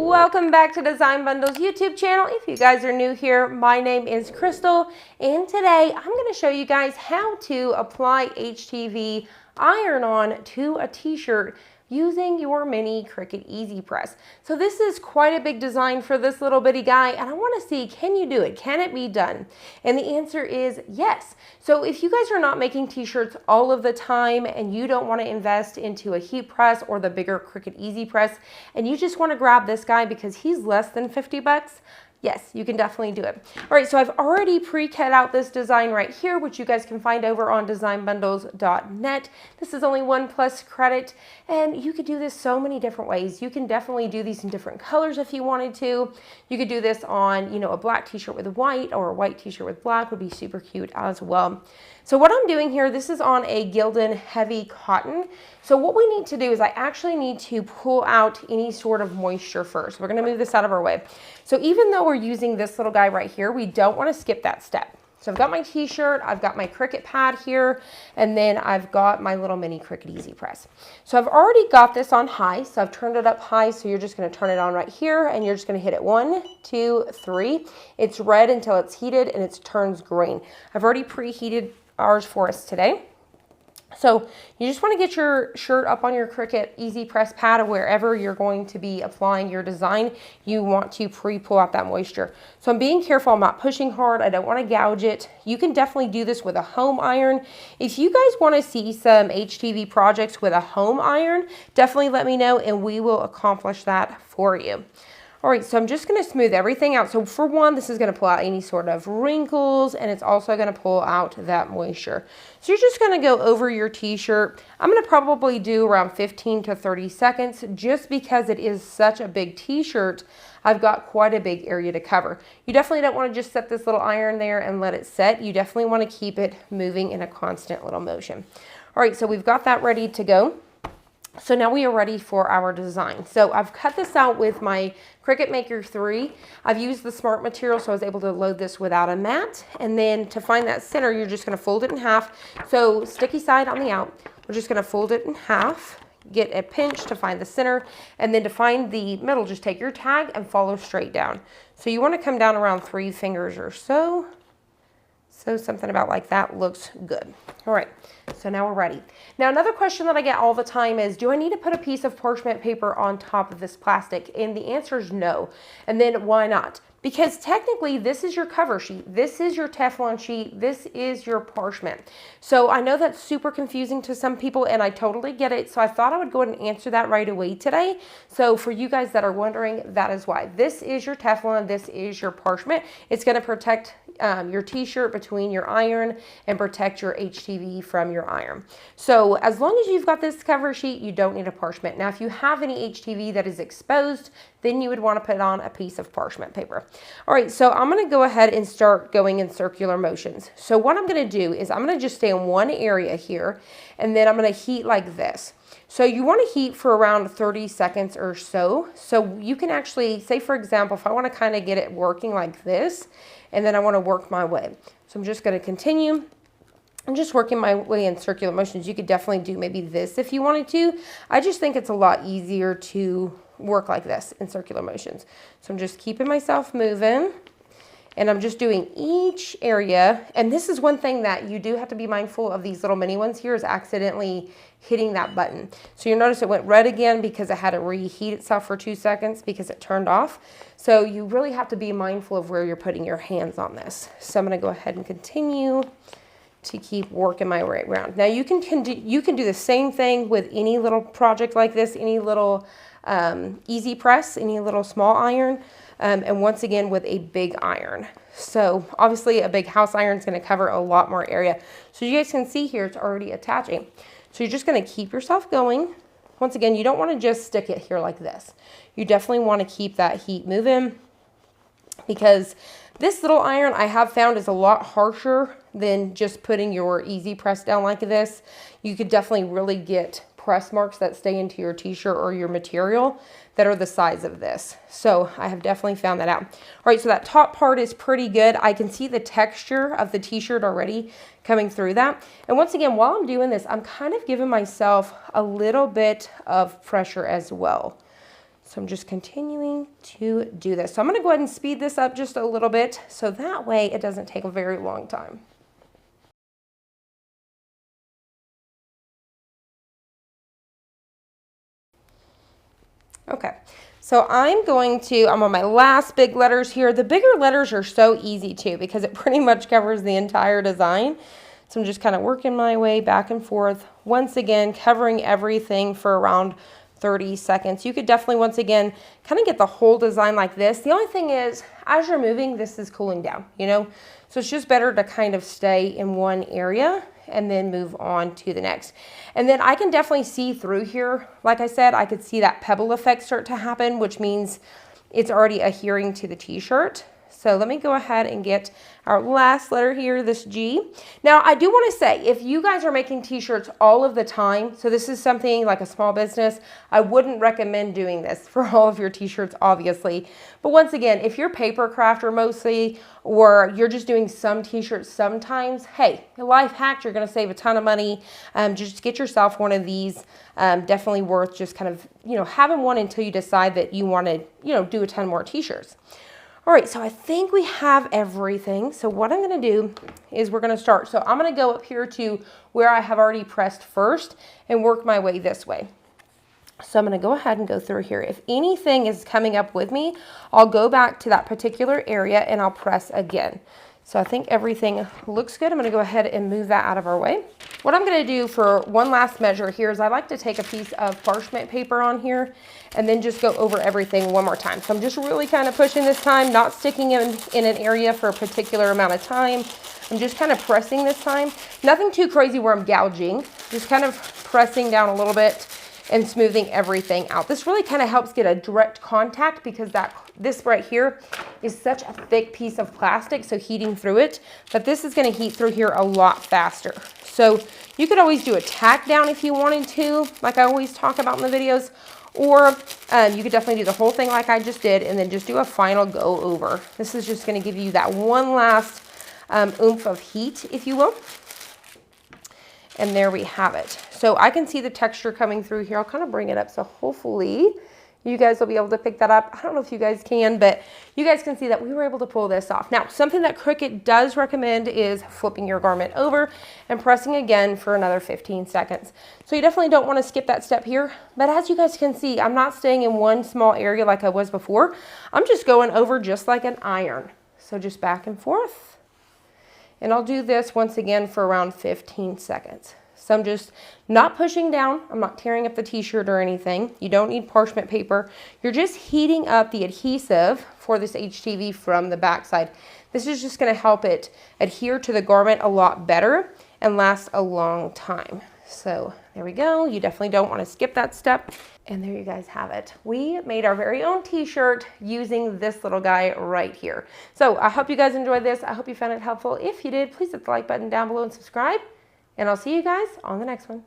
Welcome back to Design Bundle's YouTube channel. If you guys are new here, my name is Crystal, and today I'm going to show you guys how to apply HTV iron-on to a t-shirt using your mini Cricut Easypress. So this is quite a big design for this little bitty guy, and I want to see, can you do it? Can it be done? And the answer is yes. So if you guys are not making t-shirts all of the time and you don't want to invest into a heat press or the bigger Cricut Easypress, and you just want to grab this guy because he's less than 50 bucks, yes, you can definitely do it. All right, so I've already pre-cut out this design right here, which you guys can find over on designbundles.net. This is only 1+ credit, and you could do this so many different ways. You can definitely do these in different colors if you wanted to. You could do this on, a black t-shirt with white, or a white t-shirt with black would be super cute as well. So what I'm doing here, this is on a Gildan heavy cotton. So what we need to do is I actually need to pull out any sort of moisture first. We're gonna move this out of our way. So even though we're using this little guy right here, we don't wanna skip that step. So I've got my t-shirt, I've got my Cricut pad here, and then I've got my little mini Cricut Easypress. So I've already got this on high, so I've turned it up high, so you're just gonna turn it on right here, and you're just gonna hit it 1, 2, 3. It's red until it's heated, and it turns green. I've already preheated ours for us today. So you just want to get your shirt up on your Cricut Easypress pad or wherever you're going to be applying your design. You want to pre-pull out that moisture. So I'm being careful, I'm not pushing hard, I don't want to gouge it. You can definitely do this with a home iron. If you guys want to see some HTV projects with a home iron, definitely let me know and we will accomplish that for you. All right, so I'm just gonna smooth everything out. So for one, this is gonna pull out any sort of wrinkles, and it's also gonna pull out that moisture. So you're just gonna go over your t-shirt. I'm gonna probably do around 15 to 30 seconds just because it is such a big t-shirt. I've got quite a big area to cover. You definitely don't wanna just set this little iron there and let it set. You definitely wanna keep it moving in a constant little motion. All right, so we've got that ready to go. So now we are ready for our design. So I've cut this out with my Cricut Maker 3. I've used the smart material, so I was able to load this without a mat. And then to find that center, you're just gonna fold it in half. So sticky side on the out, we're just gonna fold it in half, get a pinch to find the center, and then to find the middle, just take your tag and follow straight down. So you wanna come down around 3 fingers or so. So something about like that looks good. All right, so now we're ready. Now another question that I get all the time is, do I need to put a piece of parchment paper on top of this plastic? And the answer is no. And then why not? Because technically this is your cover sheet, this is your Teflon sheet, this is your parchment. So I know that's super confusing to some people and I totally get it. So I thought I would go ahead and answer that right away today. So for you guys that are wondering, that is why. This is your Teflon, this is your parchment. It's gonna protect your t-shirt between your iron and protect your HTV from your iron. So as long as you've got this cover sheet, you don't need a parchment. Now, if you have any HTV that is exposed, then you would want to put on a piece of parchment paper. All right, so I'm going to go ahead and start going in circular motions. So what I'm going to do is I'm going to just stay in one area here, and then I'm going to heat like this. So you want to heat for around 30 seconds or so. So you can actually, say for example, if I want to kind of get it working like this, and then I want to work my way. So I'm just going to continue. I'm just working my way in circular motions. You could definitely do maybe this if you wanted to. I just think it's a lot easier to work like this in circular motions. So I'm just keeping myself moving. And I'm just doing each area. And this is one thing that you do have to be mindful of, these little mini ones here, is accidentally hitting that button. So you notice it went red again because it had to reheat itself for 2 seconds because it turned off. So you really have to be mindful of where you're putting your hands on this. So I'm gonna go ahead and continue to keep working my way around. Now you can do the same thing with any little project like this, any little Easypress, any little small iron. And once again with a big iron. So obviously a big house iron is going to cover a lot more area. So you guys can see here it's already attaching. So you're just going to keep yourself going. Once again, you don't want to just stick it here like this. You definitely want to keep that heat moving, because this little iron I have found is a lot harsher than just putting your Easypress down like this. You could definitely really get press marks that stay into your t-shirt or your material that are the size of this. So I have definitely found that out. All right, so that top part is pretty good. I can see the texture of the t-shirt already coming through that. And once again, while I'm doing this, I'm kind of giving myself a little bit of pressure as well. So I'm just continuing to do this. So I'm going to go ahead and speed this up just a little bit so that way it doesn't take a very long time. Okay, so I'm on my last big letters here. The bigger letters are so easy too because it pretty much covers the entire design. So I'm just kind of working my way back and forth. Once again, covering everything for around 30 seconds. You could definitely, once again, kind of get the whole design like this. The only thing is, as you're moving, this is cooling down, you know? So it's just better to kind of stay in one area and then move on to the next. And then I can definitely see through here. Like I said, I could see that pebble effect start to happen, which means it's already adhering to the t-shirt. So let me go ahead and get our last letter here, this G. Now, I do want to say, if you guys are making t-shirts all of the time, so this is something like a small business, I wouldn't recommend doing this for all of your t-shirts, obviously. But once again, if you're paper crafter mostly, or you're just doing some t-shirts sometimes, hey, a life hack, you're going to save a ton of money. Just get yourself one of these. Definitely worth just kind of, you know, having one until you decide that you want to, you know, do a ton more t-shirts. All right, so I think we have everything. So what I'm going to do is we're going to start. So I'm going to go up here to where I have already pressed first and work my way this way. So I'm going to go ahead and go through here. If anything is coming up with me, I'll go back to that particular area and I'll press again. So I think everything looks good. I'm going to go ahead and move that out of our way. What I'm going to do for one last measure here is I like to take a piece of parchment paper on here and then just go over everything one more time. So I'm just really kind of pushing this time, not sticking in an area for a particular amount of time. I'm just kind of pressing this time. Nothing too crazy where I'm gouging, just kind of pressing down a little bit and smoothing everything out. This really kind of helps get a direct contact because this right here is such a thick piece of plastic, so heating through it, but this is going to heat through here a lot faster. So you could always do a tack down if you wanted to, like I always talk about in the videos, or you could definitely do the whole thing like I just did and then just do a final go over. This is just going to give you that one last oomph of heat, if you will. And there we have it. So I can see the texture coming through here. I'll kind of bring it up so hopefully you guys will be able to pick that up. I don't know if you guys can, but you guys can see that we were able to pull this off. Now, something that Cricut does recommend is flipping your garment over and pressing again for another 15 seconds. So you definitely don't want to skip that step here. But as you guys can see, I'm not staying in one small area like I was before. I'm just going over just like an iron. So just back and forth. And I'll do this once again for around 15 seconds. So I'm just not pushing down. I'm not tearing up the t-shirt or anything. You don't need parchment paper. You're just heating up the adhesive for this HTV from the backside. This is just going to help it adhere to the garment a lot better and last a long time. So there we go. You definitely don't want to skip that step. And there you guys have it. We made our very own t-shirt using this little guy right here. So I hope you guys enjoyed this. I hope you found it helpful. If you did, please hit the like button down below and subscribe. And I'll see you guys on the next one.